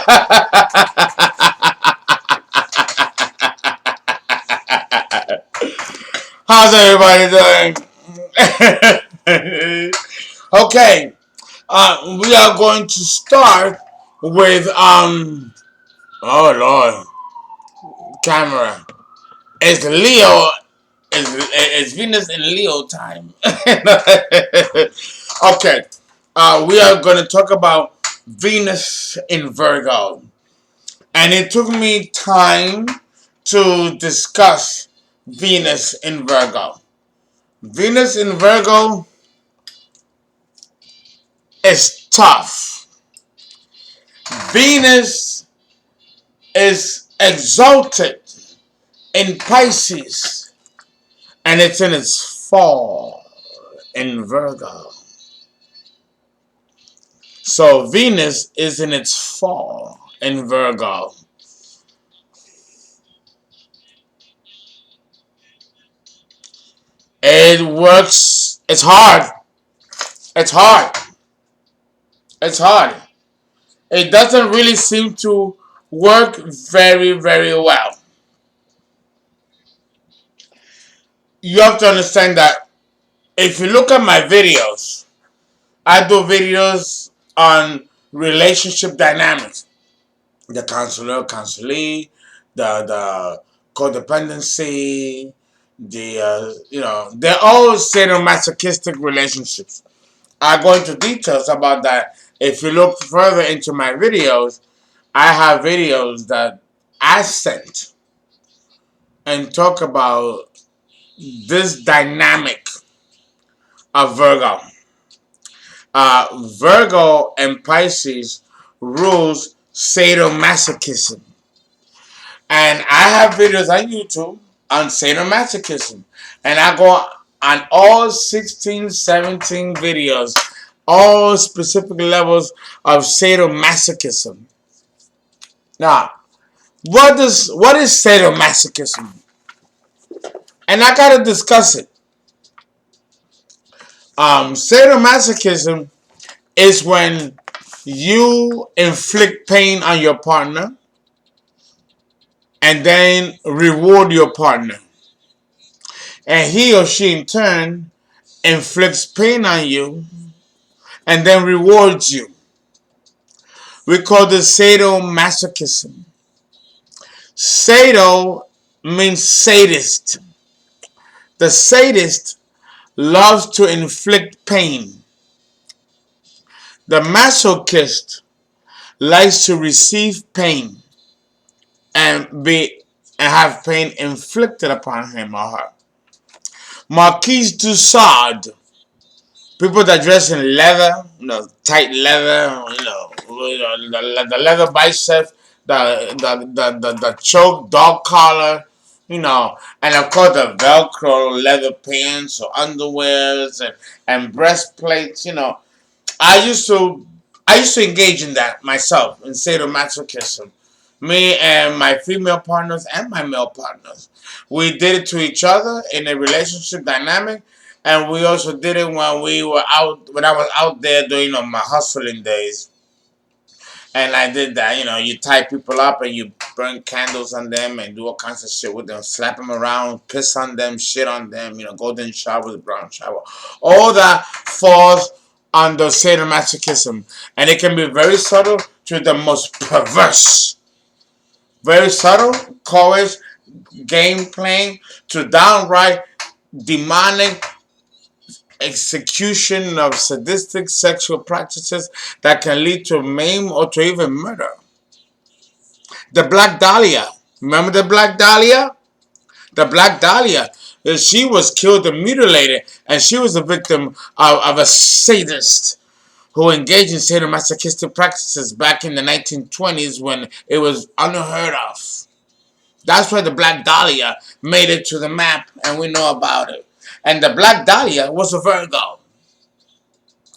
How's everybody doing? Okay, we are going to start with Oh Lord, camera. It's Leo. It's Venus in Leo time. Okay, we are going to talk about Venus in Virgo, and it took me time to discuss Venus in Virgo. Venus in Virgo is tough. Venus is exalted in Pisces, and it's in its fall in Virgo. So Venus is in its fall in Virgo. It works. It's hard. It's hard. It's hard. It doesn't really seem to work very, very well. You have to understand that if you look at my videos, I do videos on relationship dynamics. The counselor, counselee, the codependency, they're all sadomasochistic relationships. I go into details about that. If you look further into my videos, I have videos that I sent and talk about this dynamic of Virgo. Virgo and Pisces rules sadomasochism. And I have videos on YouTube on sadomasochism. And I go on all 16, 17 videos, all specific levels of sadomasochism. Now, what is sadomasochism? And I gotta discuss it. Sadomasochism is when you inflict pain on your partner and then reward your partner. And he or she in turn inflicts pain on you and then rewards you. We call this sadomasochism. Sado means sadist. The sadist loves to inflict pain. The masochist likes to receive pain and have pain inflicted upon him or her. Marquise du Sade, people that dress in leather, tight leather, the leather biceps, the choke, dog collar, and of course the Velcro leather pants or underwears and breastplates, I used to engage in that myself in sadomasochism. Me and my female partners and my male partners. We did it to each other in a relationship dynamic, and we also did it when I was out there doing my hustling days. And I did that, you tie people up and you burn candles on them and do all kinds of shit with them, slap them around, piss on them, shit on them, golden showers, brown shower. All that falls under sadomasochism. And it can be very subtle to the most perverse. Very subtle, courage, game playing, to downright demonic execution of sadistic sexual practices that can lead to maim or to even murder. The Black Dahlia. Remember the Black Dahlia? The Black Dahlia. She was killed and mutilated, and she was a victim of a sadist who engaged in sadomasochistic practices back in the 1920s when it was unheard of. That's why the Black Dahlia made it to the map, and we know about it. And the Black Dahlia was a Virgo.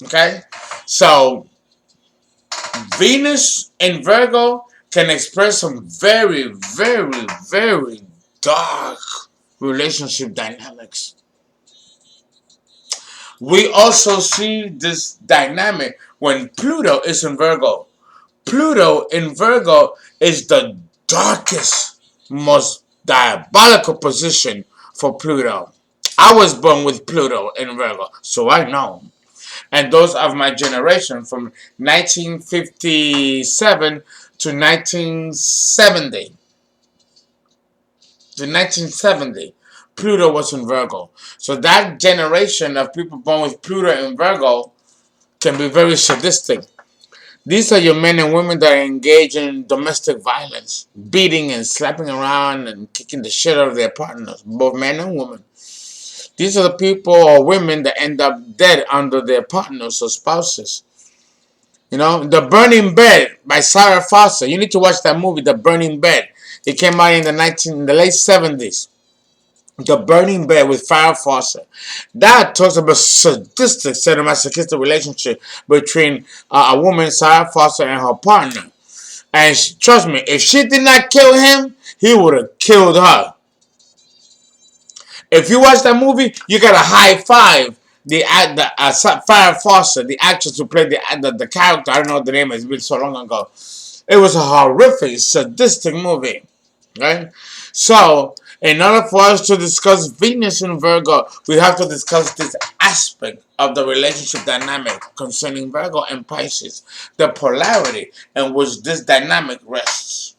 Okay? So, Venus in Virgo can express some very, very, very dark relationship dynamics. We also see this dynamic when Pluto is in Virgo. Pluto in Virgo is the darkest, most diabolical position for Pluto. I was born with Pluto in Virgo, so I know. And those of my generation from 1957 to 1970. To 1970, Pluto was in Virgo. So that generation of people born with Pluto in Virgo can be very sadistic. These are your men and women that are engaged in domestic violence, beating and slapping around and kicking the shit out of their partners, both men and women. These are the people or women that end up dead under their partners or spouses. You know, The Burning Bed by Sarah Foster. You need to watch that movie, The Burning Bed. It came out in the late 70s. The Burning Bed with Farrah Fawcett. That talks about sadistic, sadomasochistic relationship between a woman, Sarah Fawcett, and her partner. And trust me, if she did not kill him, he would have killed her. If you watch that movie, you gotta high five the Farrah Fawcett, the actress who played the character. I don't know what the name is. It's been so long ago. It was a horrific, sadistic movie, right? So, in order for us to discuss Venus in Virgo, we have to discuss this aspect of the relationship dynamic concerning Virgo and Pisces, the polarity in which this dynamic rests.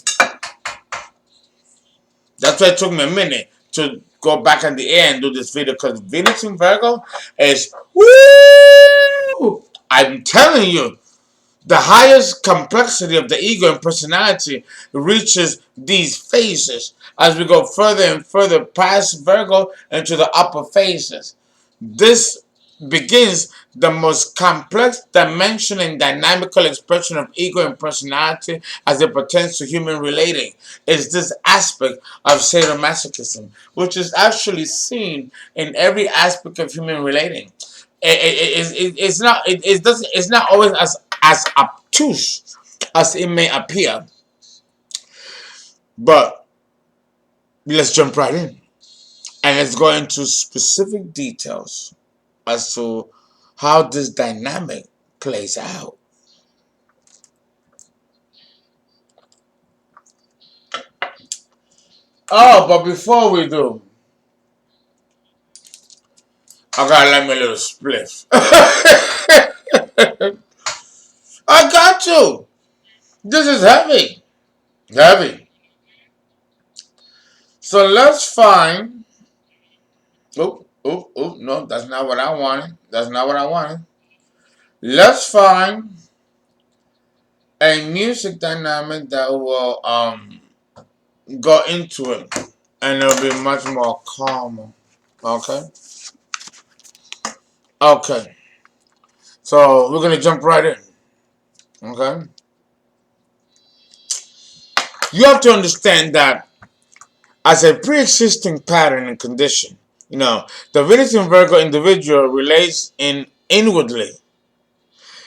That's why it took me a minute to go back at the air and do this video, because Venus in Virgo is woo! I'm telling you, the highest complexity of the ego and personality reaches these phases as we go further and further past Virgo into the upper phases. This begins the most complex dimension and dynamical expression of ego and personality as it pertains to human relating. Is this aspect of sadomasochism, which is actually seen in every aspect of human relating. It's not. It doesn't. It's not always as obtuse as it may appear. But let's jump right in and let's go into specific details as to how this dynamic plays out. Oh, but before we do, I gotta let me a little spliff. I got to. This is heavy. Heavy. So let's find. No, that's not what I wanted. That's not what I wanted. Let's find a music dynamic that will go into it, and it'll be much more calmer. Okay. Okay. So we're gonna jump right in. Okay. You have to understand that as a pre-existing pattern and condition, the Venus in Virgo individual relates inwardly.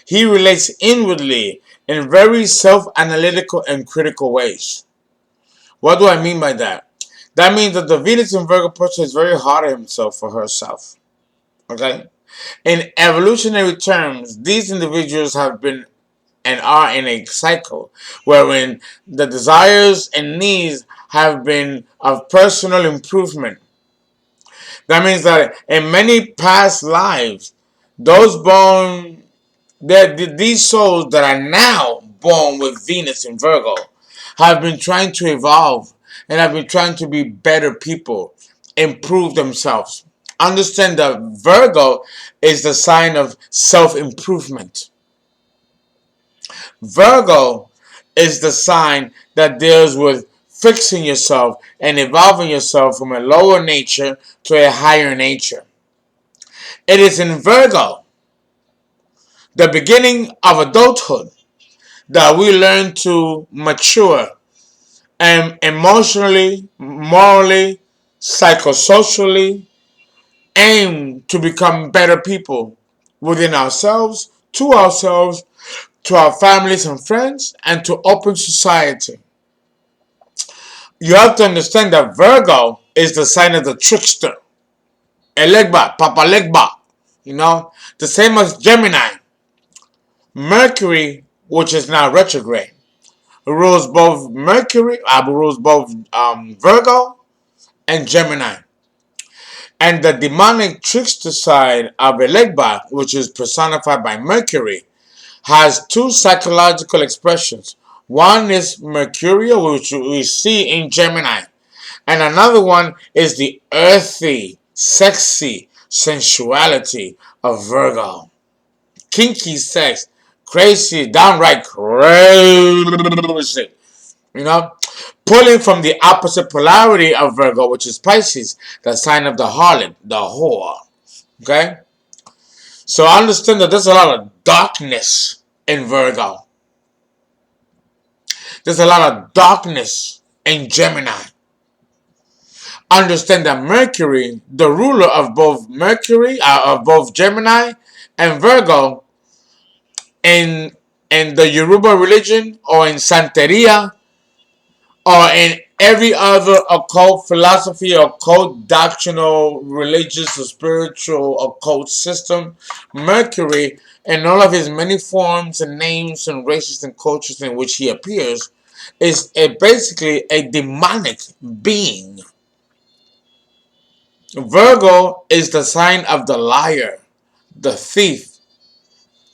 He relates inwardly in very self-analytical and critical ways. What do I mean by that? That means that the Venus in Virgo person is very hard on himself or herself. Okay? In evolutionary terms, these individuals have been and are in a cycle wherein the desires and needs have been of personal improvement. That means that in many past lives, those born, these souls that are now born with Venus in Virgo have been trying to evolve and have been trying to be better people, improve themselves. Understand that Virgo is the sign of self-improvement. Virgo is the sign that deals with fixing yourself and evolving yourself from a lower nature to a higher nature. It is in Virgo, the beginning of adulthood, that we learn to mature and emotionally, morally, psychosocially, aim to become better people within ourselves, to our families and friends, and to open society. You have to understand that Virgo is the sign of the trickster. Elegba, Papa Legba. The same as Gemini. Mercury which is now retrograde. It rules both Mercury, rules both Virgo and Gemini. And the demonic trickster side of Elegba, which is personified by Mercury, has two psychological expressions. One is Mercurial, which we see in Gemini, and another one is the earthy, sexy sensuality of Virgo. Kinky sex, crazy, downright crazy. You know, pulling from the opposite polarity of Virgo, which is Pisces, the sign of the harlot, the whore. Okay? So I understand that there's a lot of darkness in Virgo. There's a lot of darkness in Gemini. Understand that Mercury, the ruler of both Gemini and Virgo, in the Yoruba religion or in Santeria or in every other occult philosophy, occult doctrinal, religious or spiritual occult system, Mercury, in all of his many forms and names and races and cultures in which he appears, is basically a demonic being. Virgo is the sign of the liar, the thief,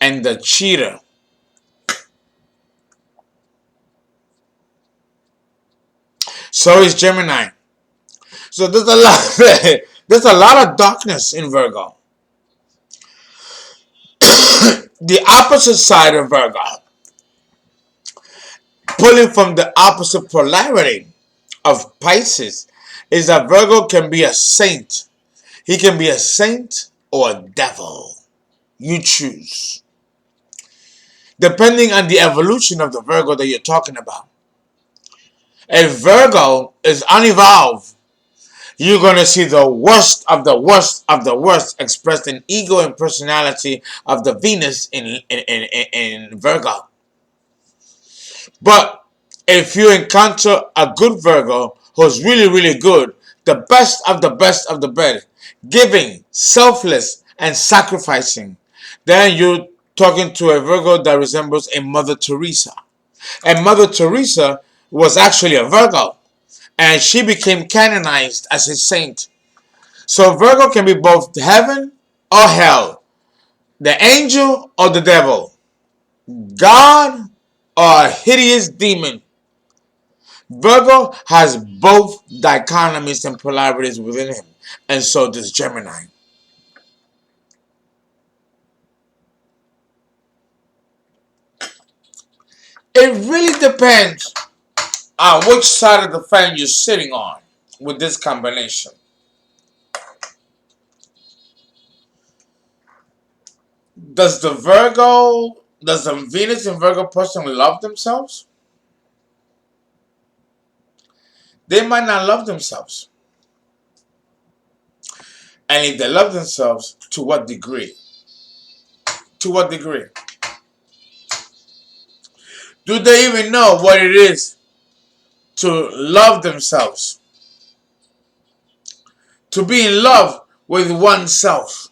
and the cheater. So is Gemini. So there's a lot there's a lot of darkness in Virgo. The opposite side of Virgo, pulling from the opposite polarity of Pisces, is that Virgo can be a saint. He can be a saint or a devil. You choose. Depending on the evolution of the Virgo that you're talking about. If Virgo is unevolved, you're going to see the worst of the worst of the worst expressed in ego and personality of the Venus in Virgo. But if you encounter a good Virgo who's really, really good, the best of the best of the best, giving, selfless, and sacrificing, then you're talking to a Virgo that resembles a Mother Teresa. And Mother Teresa was actually a Virgo, and she became canonized as a saint. So Virgo can be both heaven or hell, the angel or the devil, God or a hideous demon. Virgo has both dichotomies and polarities within him, and so does Gemini. It really depends on which side of the fence you're sitting on with this combination. Does the Venus and Virgo person love themselves? They might not love themselves. And if they love themselves, to what degree? To what degree? Do they even know what it is to love themselves? To be in love with oneself?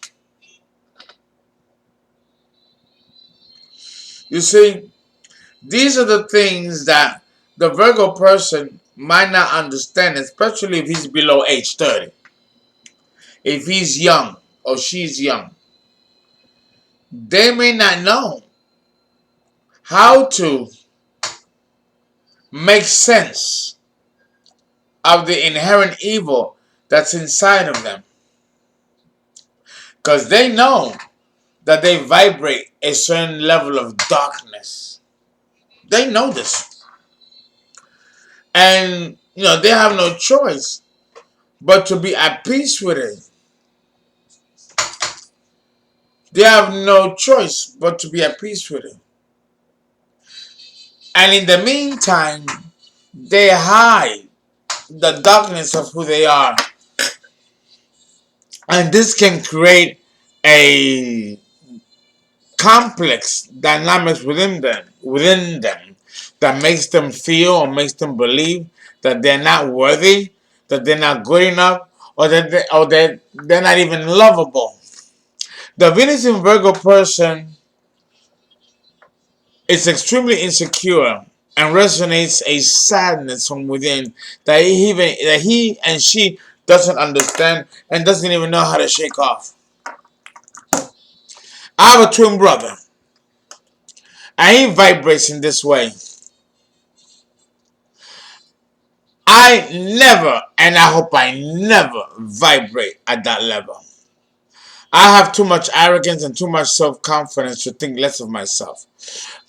You see, these are the things that the Virgo person might not understand, especially if he's below age 30. If he's young or she's young, they may not know how to make sense of the inherent evil that's inside of them. Because they know that they vibrate a certain level of darkness. They know this. And, they have no choice but to be at peace with it. They have no choice but to be at peace with it. And in the meantime, they hide the darkness of who they are. And this can create a complex dynamics within them that makes them feel or makes them believe that they're not worthy, that they're not good enough, or that they're not even lovable. The Venus in Virgo person is extremely insecure and resonates a sadness from within that he and she doesn't understand and doesn't even know how to shake off. I have a twin brother, and he vibrates in this way. I never, and I hope I never vibrate at that level. I have too much arrogance and too much self-confidence to think less of myself.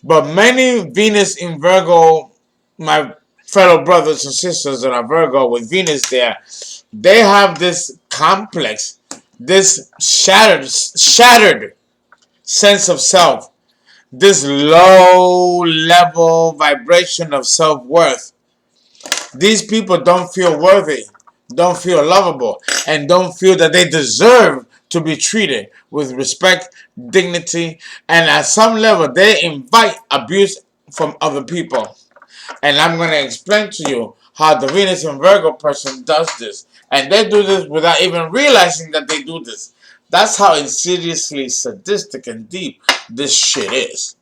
But many Venus in Virgo, my fellow brothers and sisters that are Virgo with Venus there, they have this complex, this shattered sense of self, this low level vibration of self-worth. These people don't feel worthy, don't feel lovable, and don't feel that they deserve to be treated with respect, dignity, and at some level they invite abuse from other people. And I'm going to explain to you how the Venus and Virgo person does this. And they do this without even realizing that they do this. That's how insidiously sadistic and deep this shit is.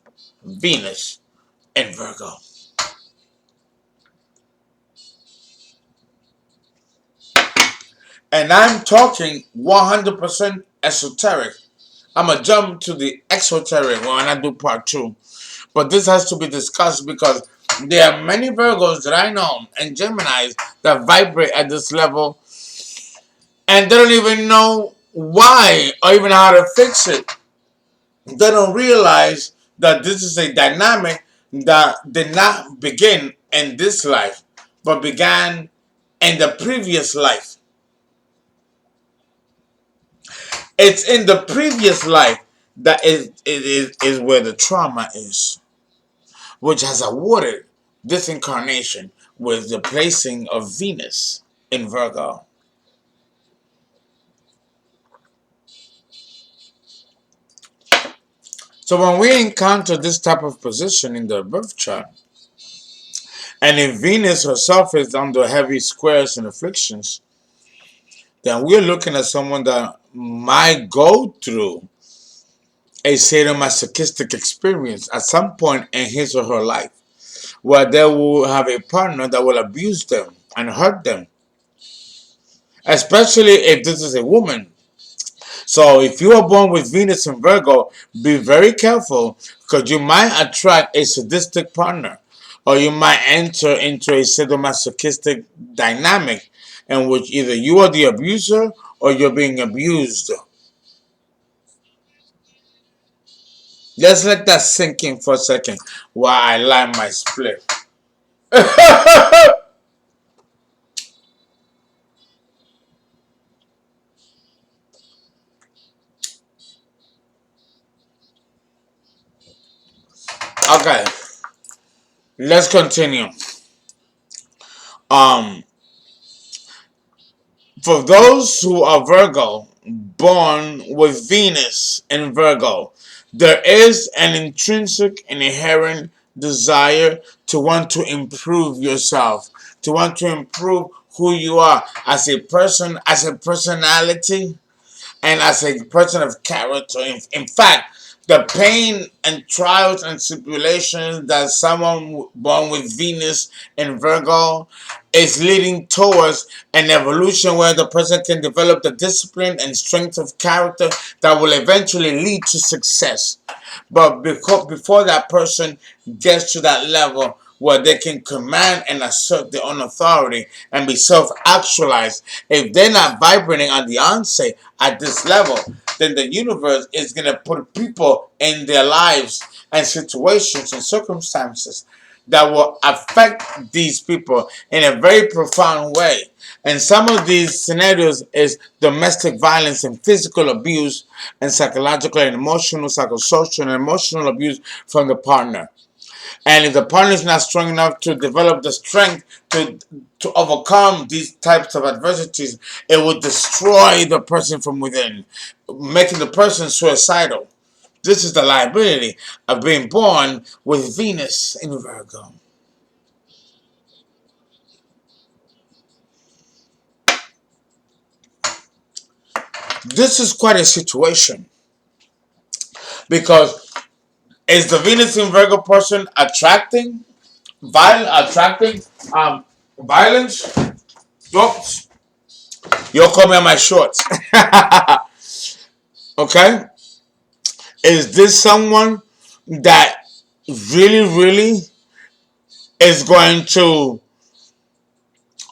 Venus and Virgo. And I'm talking 100% esoteric. I'm going to jump to the exoteric when I do part two. But this has to be discussed because there are many Virgos that I know and Geminis that vibrate at this level and they don't even know why or even how to fix it. They don't realize that this is a dynamic that did not begin in this life but began in the previous life. It's in the previous life that is where the trauma is, which has awarded this incarnation with the placing of Venus in Virgo. So when we encounter this type of position in the birth chart, and if Venus herself is under heavy squares and afflictions, then we're looking at someone that might go through a sadomasochistic experience at some point in his or her life, where they will have a partner that will abuse them and hurt them, especially if this is a woman. So if you are born with Venus in Virgo, be very careful because you might attract a sadistic partner or you might enter into a sadomasochistic dynamic in which either you are the abuser or you're being abused. Let's let that sink in for a second while I light my split. Okay, let's continue. Um, for those who are Virgo, born with Venus in Virgo, there is an intrinsic and inherent desire to want to improve yourself, to want to improve who you are as a person, as a personality, and as a person of character. In fact, the pain and trials and tribulations that someone born with Venus in Virgo is leading towards an evolution where the person can develop the discipline and strength of character that will eventually lead to success. But before that person gets to that level where they can command and assert their own authority and be self-actualized, if they're not vibrating on the onset at this level, then the universe is going to put people in their lives and situations and circumstances that will affect these people in a very profound way. And some of these scenarios is domestic violence and physical abuse and psychological and emotional, psychosocial and emotional abuse from the partner. And if the partner is not strong enough to develop the strength to overcome these types of adversities, it will destroy the person from within, making the person suicidal. This is the liability of being born with Venus in Virgo. This is quite a situation because Is the Venus in Virgo person attracting violence? Oops. You'll call me on my shorts. Okay? Is this someone that really is going to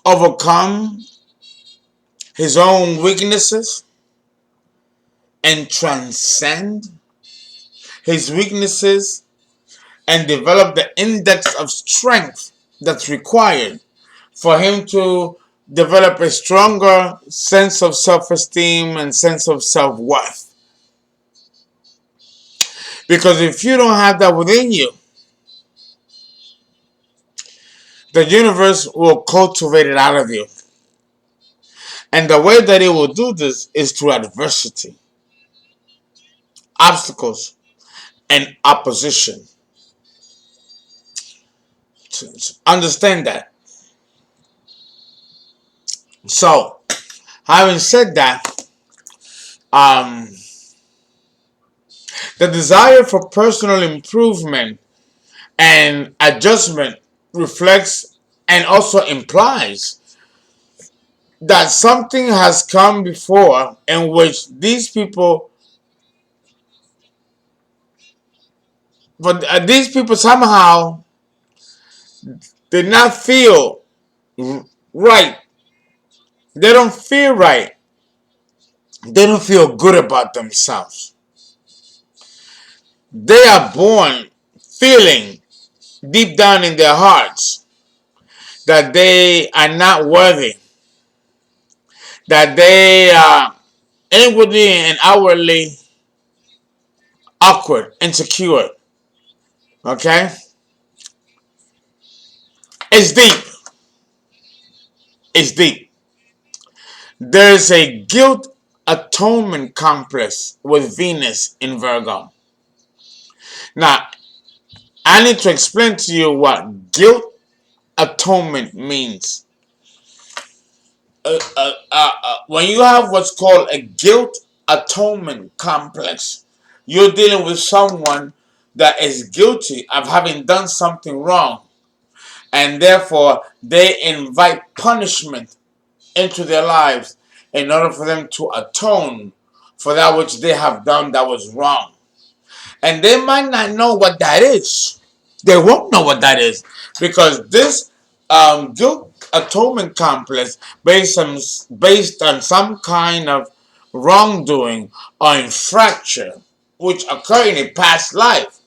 overcome his own weaknesses and transcend his weaknesses and develop the index of strength that's required for him to develop a stronger sense of self-esteem and sense of self-worth? Because if you don't have that within you, the universe will cultivate it out of you. And the way that it will do this is through adversity, obstacles, and opposition. Understand that. So, having said that, um, the desire for personal improvement and adjustment reflects and also implies that something has come before in which these people, but these people somehow did not feel right. They don't feel right. They don't feel good about themselves. They are born feeling deep down in their hearts that they are not worthy, that they are inwardly and outwardly awkward, insecure. Okay? It's deep. It's deep. There's a guilt atonement complex with Venus in Virgo. Now, I need to explain to you what guilt atonement means. When you have what's called a guilt atonement complex, you're dealing with someone that is guilty of having done something wrong, and therefore they invite punishment into their lives in order for them to atone for that which they have done that was wrong. And they might not know what that is. They won't know what that is because this guilt atonement complex based on some kind of wrongdoing or infraction which occurred in a past life,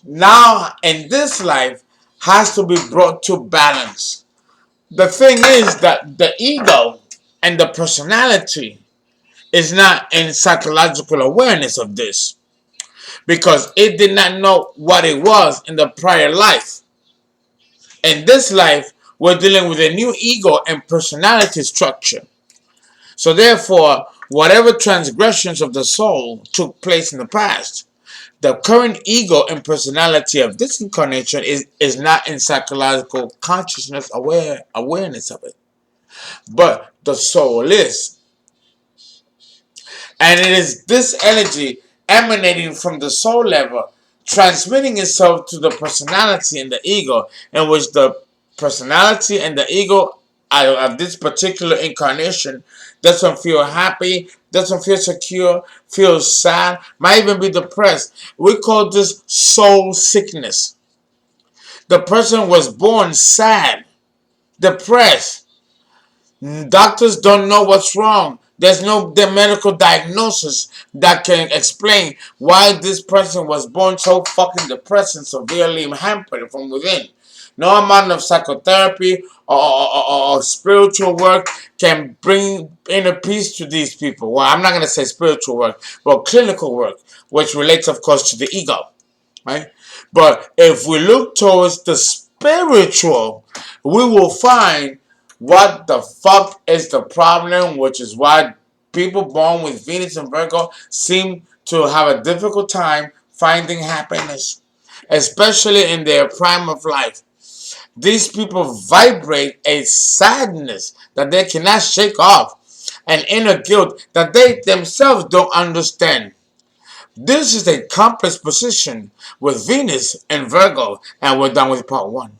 now in this life has to be brought to balance. The thing is that the ego and the personality is not in psychological awareness of this because it did not know what it was in the prior life. In this life, we're dealing with a new ego and personality structure. So therefore, whatever transgressions of the soul took place in the past, the current ego and personality of this incarnation is not in psychological consciousness awareness of it. But the soul is. And it is this energy emanating from the soul level, transmitting itself to the personality and the ego, in which the personality and the ego of this particular incarnation doesn't feel happy, doesn't feel secure, feels sad, might even be depressed. We call this soul sickness. The person was born sad, depressed. Doctors don't know what's wrong. There's no medical diagnosis that can explain why this person was born so fucking depressed and severely hampered from within. No amount of psychotherapy or spiritual work can bring inner peace to these people. Well, I'm not going to say spiritual work, but clinical work, which relates, of course, to the ego. Right? But if we look towards the spiritual, we will find what the fuck is the problem, which is why people born with Venus and Virgo seem to have a difficult time finding happiness, especially in their prime of life. These people vibrate a sadness that they cannot shake off, an inner guilt that they themselves don't understand. This is a complex position with Venus and Virgo, and we're done with part 1.